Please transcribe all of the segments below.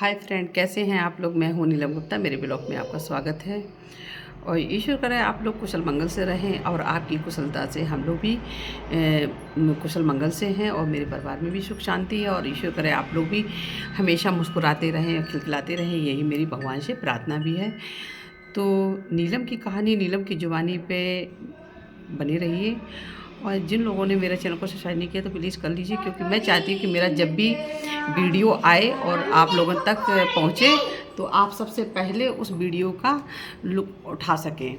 Hi friend, कैसे हैं आप लोग। मैं हूं नीलम गुप्ता, मेरे ब्लॉग में आपका स्वागत है। और ईश्वर करे आप लोग कुशल मंगल से रहें और आपकी कुशलता से हम लोग भी कुशल मंगल से हैं और मेरे परिवार में भी सुख शांति है। और ईश्वर करे आप लोग भी हमेशा मुस्कुराते रहें और खिलखिलाते रहें, यही मेरी भगवान से प्रार्थना भी है। तो नीलम की कहानी नीलम की जुबानी पे बनी रहिए। और जिन लोगों ने मेरे चैनल को सब्सक्राइब नहीं किया तो प्लीज़ कर लीजिए, क्योंकि मैं चाहती हूँ कि मेरा जब भी वीडियो आए और आप लोगों तक पहुँचे तो आप सबसे पहले उस वीडियो का लुत्फ़ उठा सकें।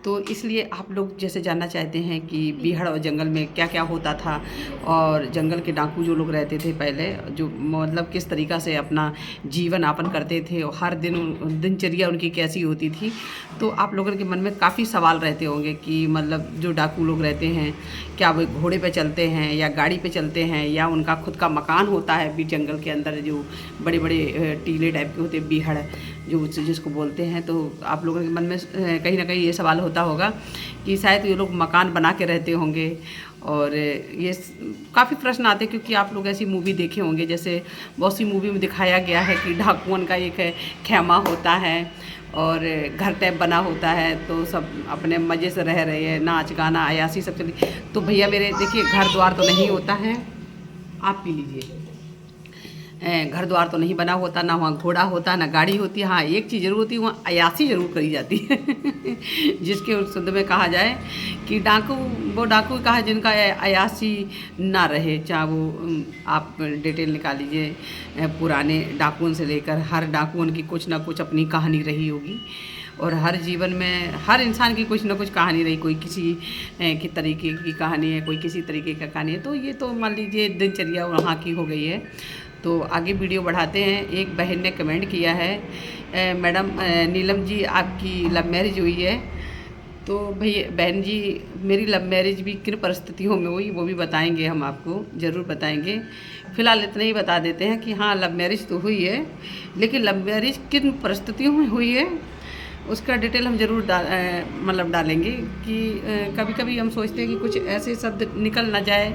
तो इसलिए आप लोग जैसे जानना चाहते हैं कि बीहड़ और जंगल में क्या क्या होता था, और जंगल के डाकू जो लोग रहते थे पहले, जो मतलब किस तरीक़ा से अपना जीवन यापन करते थे और हर दिन दिनचर्या उनकी कैसी होती थी। तो आप लोगों के मन में काफ़ी सवाल रहते होंगे कि मतलब जो डाकू लोग रहते हैं, क्या वो घोड़े पे चलते हैं या गाड़ी पे चलते हैं, या उनका खुद का मकान होता है भी जंगल के अंदर, जो बड़े बड़े टीले टाइप के होते हैं, बीहड़ जो जिसको बोलते हैं। तो आप लोगों के मन में कहीं ना कहीं ये सवाल होता होगा कि शायद ये लोग मकान बना के रहते होंगे। और ये काफ़ी प्रश्न आते हैं, क्योंकि आप लोग ऐसी मूवी देखे होंगे, जैसे बहुत सी मूवी में दिखाया गया है कि डाकुओं का एक खेमा होता है और घर टाइप बना होता है, तो सब अपने मज़े से रह रहे हैं, नाच गाना अयासी सब चली। तो भैया मेरे देखिए, घर द्वार तो नहीं होता है, आप पी लीजिए। घर द्वार तो नहीं बना होता, ना वहाँ घोड़ा होता, ना गाड़ी होती। हाँ, एक चीज़ ज़रूर होती है, वहाँ अयासी ज़रूर करी जाती है जिसके शुद्ध में कहा जाए कि डाकू, वो डाकू कहा जिनका अयासी ना रहे। चाहे वो आप डिटेल निकाल लीजिए, पुराने डाकुओं से लेकर हर डाकुओं की कुछ ना कुछ अपनी कहानी रही होगी। और हर जीवन में हर इंसान की कुछ ना कुछ कहानी रही, कोई किसी की तरीके की कहानी है, कोई किसी तरीके का कहानी है। तो ये तो मान लीजिए दिनचर्या वहाँ की हो गई है। तो आगे वीडियो बढ़ाते हैं। एक बहन ने कमेंट किया है, मैडम नीलम जी आपकी लव मैरिज हुई है। तो भैया बहन जी, मेरी लव मैरिज भी किन परिस्थितियों में हुई वो भी बताएंगे, हम आपको ज़रूर बताएंगे। फ़िलहाल इतना ही बता देते हैं कि हाँ, लव मैरिज तो हुई है, लेकिन लव मैरिज किन परिस्थितियों में हुई है उसका डिटेल हम ज़रूर मतलब डालेंगे। कि कभी कभी हम सोचते हैं कि कुछ ऐसे शब्द निकल ना जाए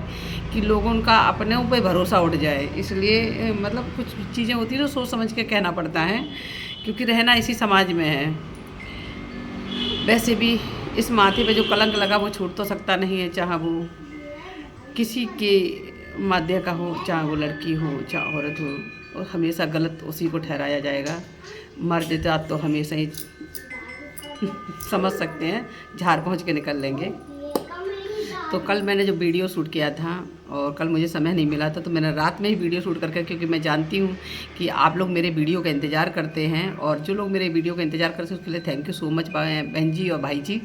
कि लोगों का अपने ऊपर भरोसा उठ जाए, इसलिए मतलब कुछ चीज़ें होती हैं तो सोच समझ के कहना पड़ता है, क्योंकि रहना इसी समाज में है। वैसे भी इस माथे पे जो कलंक लगा वो छूट तो सकता नहीं है, चाहे वो किसी के माध्य का हो, चाहे वो लड़की हो चाहे औरत हो, और हमेशा गलत उसी को ठहराया जाएगा। मर्द जात तो हमेशा ही समझ सकते हैं, झाड़ पहुँच के निकल लेंगे। तो कल मैंने जो वीडियो शूट किया था, और कल मुझे समय नहीं मिला था, तो मैंने रात में ही वीडियो शूट करके, क्योंकि मैं जानती हूँ कि आप लोग मेरे वीडियो का इंतज़ार करते हैं, और जो लोग मेरे वीडियो का इंतज़ार करते हैं उसके लिए थैंक यू सो मच बहन जी और भाई जी।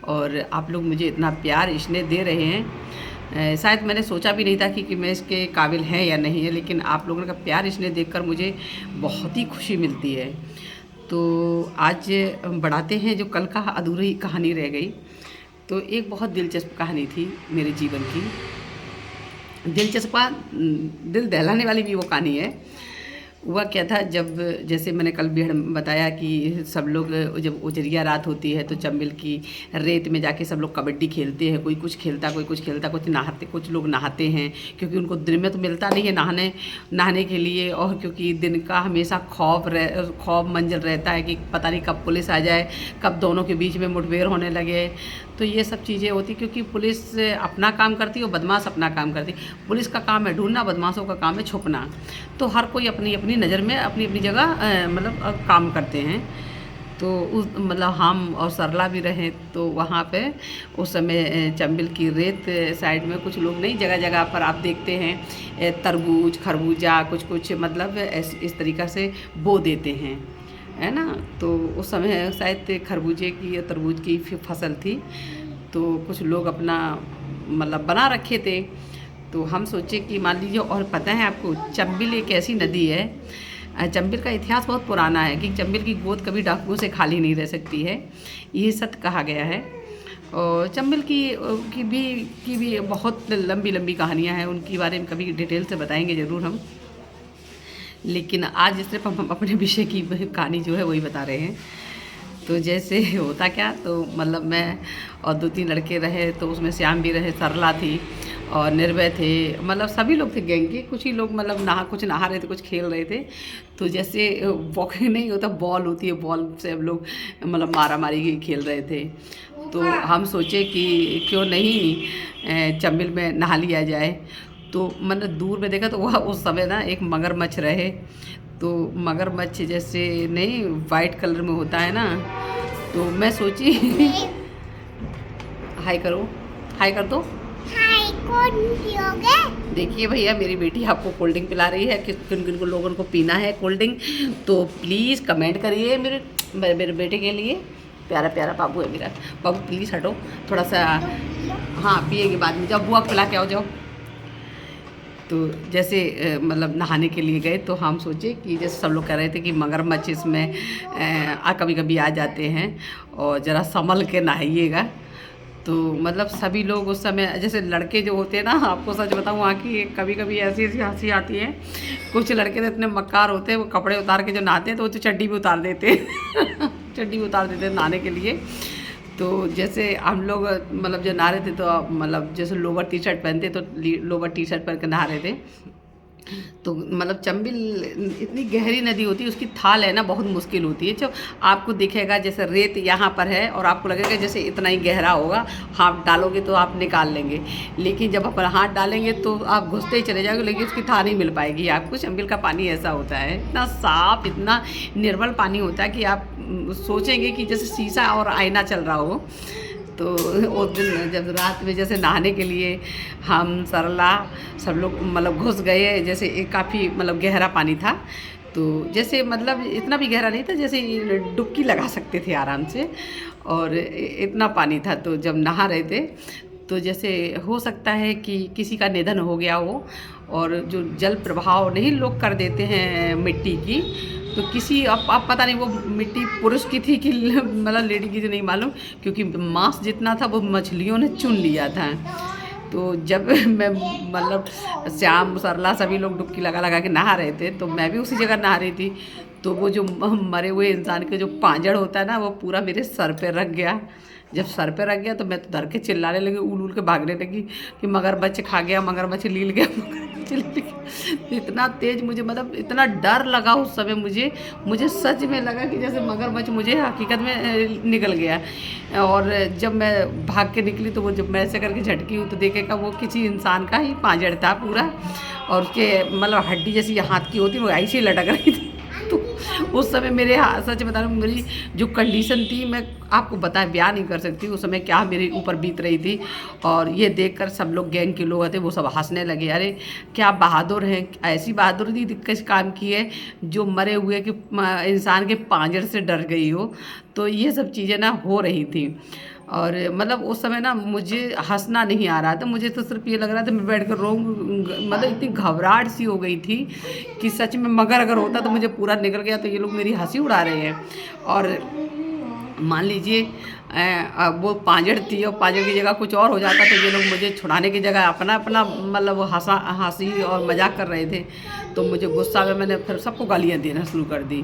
और आप लोग मुझे इतना प्यार स्नेह दे रहे हैं, शायद मैंने सोचा भी नहीं था कि मैं इसके काबिल है या नहीं है, लेकिन आप लोगों का प्यार स्नेह देखकर मुझे बहुत ही खुशी मिलती है। तो आज बढ़ाते हैं जो कल का अधूरी कहानी रह गई। तो एक बहुत दिलचस्प कहानी थी मेरे जीवन की, दिलचस्पा दिल दहलाने वाली भी वो कहानी है। हुआ क्या था, जब जैसे मैंने कल भी बताया कि सब लोग जब उजरिया रात होती है तो चंबल की रेत में जाके सब लोग कबड्डी खेलते हैं, कोई कुछ खेलता कोई कुछ खेलता, कुछ नहाते, कुछ लोग नहाते हैं, क्योंकि उनको दिन में तो मिलता नहीं है नहाने के लिए। और क्योंकि दिन का हमेशा खौफ मंजर रहता है कि पता नहीं कब पुलिस आ जाए, कब दोनों के बीच में मुठभेड़ होने लगे। तो ये सब चीज़ें होती, क्योंकि पुलिस अपना काम करती है और बदमाश अपना काम करती। पुलिस का काम है ढूंढना, बदमाशों का काम है छुपना। तो हर कोई अपनी अपनी नज़र में अपनी अपनी जगह मतलब काम करते हैं। तो उस मतलब हम और सरला भी रहे, तो वहाँ पे उस समय चंबल की रेत साइड में कुछ लोग नहीं, जगह जगह पर आप देखते हैं तरबूज खरबूजा कुछ मतलब इस तरीक़ा से बो देते हैं, है ना। तो उस समय शायद खरबूजे की या तरबूज की फसल थी, तो कुछ लोग अपना मतलब बना रखे थे। तो हम सोचे कि मान लीजिए, और पता है आपको चंबल एक ऐसी नदी है, चंबल का इतिहास बहुत पुराना है कि चंबल की गोद कभी डाकुओं से खाली नहीं रह सकती है, ये सत्य कहा गया है। और चंबल की भी बहुत लंबी लंबी कहानियाँ हैं, उनके बारे में कभी डिटेल से बताएंगे ज़रूर हम। लेकिन आज सिर्फ हम अपने विषय की कहानी जो है वही बता रहे हैं। तो जैसे होता क्या, तो मतलब मैं और 2-3 लड़के रहे, तो उसमें श्याम भी रहे, सरला थी, और निर्भय थे, मतलब सभी लोग थे गैंग के। कुछ ही लोग मतलब कुछ नहा रहे थे, कुछ खेल रहे थे। तो जैसे वॉकिंग नहीं होता, बॉल होती है, बॉल से हम लोग मतलब मारा मारी खेल रहे थे। तो हम सोचे कि क्यों नहीं चंबिल में नहा लिया जाए। तो मैंने दूर में देखा तो वह उस समय ना एक मगरमच्छ रहे। तो मगरमच्छ जैसे नहीं वाइट कलर में होता है ना, तो मैं सोची हाय करो, हाय कर दो। हाय कौन पियोगे? देखिए भैया, मेरी बेटी आपको कोल्ड ड्रिंक पिला रही है। किन किन को लोगों को पीना है कोल्ड ड्रिंक, तो प्लीज़ कमेंट करिए मेरे बेटे के लिए। प्यारा प्यारा बाबू है मेरा। बाबू प्लीज़ हटो थोड़ा सा। हाँ पिएगी बाद में, जाओ बुआ को पिला के आओ, जाओ। तो जैसे मतलब नहाने के लिए गए तो हम सोचे कि जैसे सब लोग कह रहे थे कि मगरमच्छ इसमें कभी कभी आ जाते हैं और ज़रा संभल के नहाइएगा। तो मतलब सभी लोग उस समय, जैसे लड़के जो होते हैं ना, आपको सच बताऊँ वहाँ की कभी कभी ऐसी ऐसी हंसी आती है। कुछ लड़के तो इतने मक्कार होते हैं, वो कपड़े उतार के जो नहाते हैं तो वो तो चड्डी भी उतार देते हैं चड्डी भी उतार देते हैं नहाने के लिए। तो जैसे हम लोग मतलब जो नहा रहे थे तो मतलब जैसे लोवर टी शर्ट पहनते तो लोवर टी शर्ट पहन के नहा रहे थे। तो मतलब चंबिल इतनी गहरी नदी होती है, उसकी थाल है ना बहुत मुश्किल होती है। जब आपको दिखेगा जैसे रेत यहाँ पर है और आपको लगेगा जैसे इतना ही गहरा होगा, हाथ डालोगे तो आप निकाल लेंगे, लेकिन जब आप हाथ डालेंगे तो आप घुसते ही चले जाओगे, लेकिन उसकी थाल नहीं मिल पाएगी आपको। चंबिल का पानी ऐसा होता है, इतना साफ, इतना निर्मल पानी होता है कि आप सोचेंगे कि जैसे शीशा और आईना चल रहा हो। तो उस दिन जब रात में जैसे नहाने के लिए हम सरला सब लोग मतलब घुस गए, जैसे एक काफ़ी मतलब गहरा पानी था। तो जैसे मतलब इतना भी गहरा नहीं था, जैसे डुबकी लगा सकते थे आराम से, और इतना पानी था। तो जब नहा रहे थे तो जैसे हो सकता है कि किसी का निधन हो गया हो, और जो जल प्रभाव नहीं लोग कर देते हैं मिट्टी की, तो किसी अब पता नहीं वो मिट्टी पुरुष की थी कि मतलब लेडी की थी, नहीं मालूम, क्योंकि मांस जितना था वो मछलियों ने चुन लिया था। तो जब मैं मतलब श्याम सरला सभी लोग डुबकी लगा लगा के नहा रहे थे, तो मैं भी उसी जगह नहा रही थी। तो वो जो मरे हुए इंसान के जो पांजड़ होता है ना, वो पूरा मेरे सर पे रख गया। जब सर पे रख गया तो मैं तो डर के चिल्लाने लगी, उल उल के भागने लगी कि मगरमच्छ खा गया, मगरमच्छ लील गया, मगरमच्छ लील गया। इतना तेज मुझे मतलब इतना डर लगा उस समय, मुझे सच में लगा कि जैसे मगरमच्छ मुझे हकीकत में निकल गया। और जब मैं भाग के निकली तो वो जब मैं ऐसे करके झटकी हूँ तो देखेगा वो किसी इंसान का ही पांजड़ था पूरा, और उसके मतलब हड्डी जैसी हाथ की होती वो ऐसे ही लटक रही थी। तो उस समय मेरे सच बता रही हूँ, मेरी जो कंडीशन थी मैं आपको बयान नहीं कर सकती उस समय क्या मेरे ऊपर बीत रही थी। और ये देखकर सब लोग गैंग के लोग थे वो सब हंसने लगे, अरे क्या बहादुर हैं, ऐसी बहादुरी किस काम की है जो मरे हुए के इंसान के पांजर से डर गई हो। तो ये सब चीज़ें ना हो रही थी। और मतलब उस समय ना मुझे हंसना नहीं आ रहा था, मुझे तो सिर्फ ये लग रहा था मैं बैठ कर रोऊँ। मतलब इतनी घबराहट सी हो गई थी कि सच में मगर अगर होता तो मुझे पूरा निकल गया, तो ये लोग मेरी हंसी उड़ा रहे हैं। और मान लीजिए वो पांजड़ थी और पांजड़ की जगह कुछ और हो जाता तो ये लोग मुझे छुड़ाने की जगह अपना अपना मतलब हंसी और मजाक कर रहे थे। तो मुझे गुस्सा में मैंने फिर सबको गालियाँ देना शुरू कर दी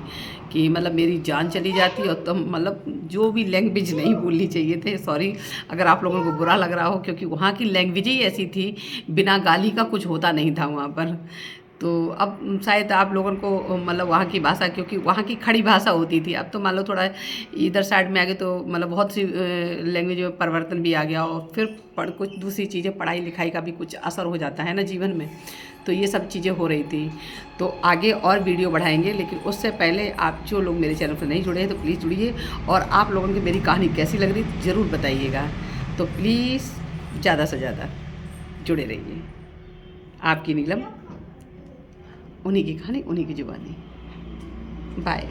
कि मतलब मेरी जान चली जाती, और तुम मतलब जो भी लैंग्वेज नहीं बोलनी चाहिए थे, सॉरी अगर आप लोगों को बुरा लग रहा हो, क्योंकि वहाँ की लैंग्वेज ही ऐसी थी, बिना गाली का कुछ होता नहीं था वहाँ पर। तो अब शायद आप लोगों को मतलब वहाँ की भाषा, क्योंकि वहाँ की खड़ी भाषा होती थी, अब तो मान लो थोड़ा इधर साइड में आ गए तो मतलब बहुत सी लैंग्वेज में परिवर्तन भी आ गया, और फिर कुछ दूसरी चीज़ें पढ़ाई लिखाई का भी कुछ असर हो जाता है ना जीवन में। तो ये सब चीज़ें हो रही थी। तो आगे और वीडियो बढ़ाएंगे, लेकिन उससे पहले आप जो लोग मेरे चैनल पर नहीं जुड़े हैं तो प्लीज़ जुड़िए, और आप लोगों की मेरी कहानी कैसी लग रही ज़रूर बताइएगा। तो प्लीज़ ज़्यादा से ज़्यादा जुड़े रहिए। आपकी नीलम, उन्हीं की कहानी उन्हीं की जुबानी। बाय।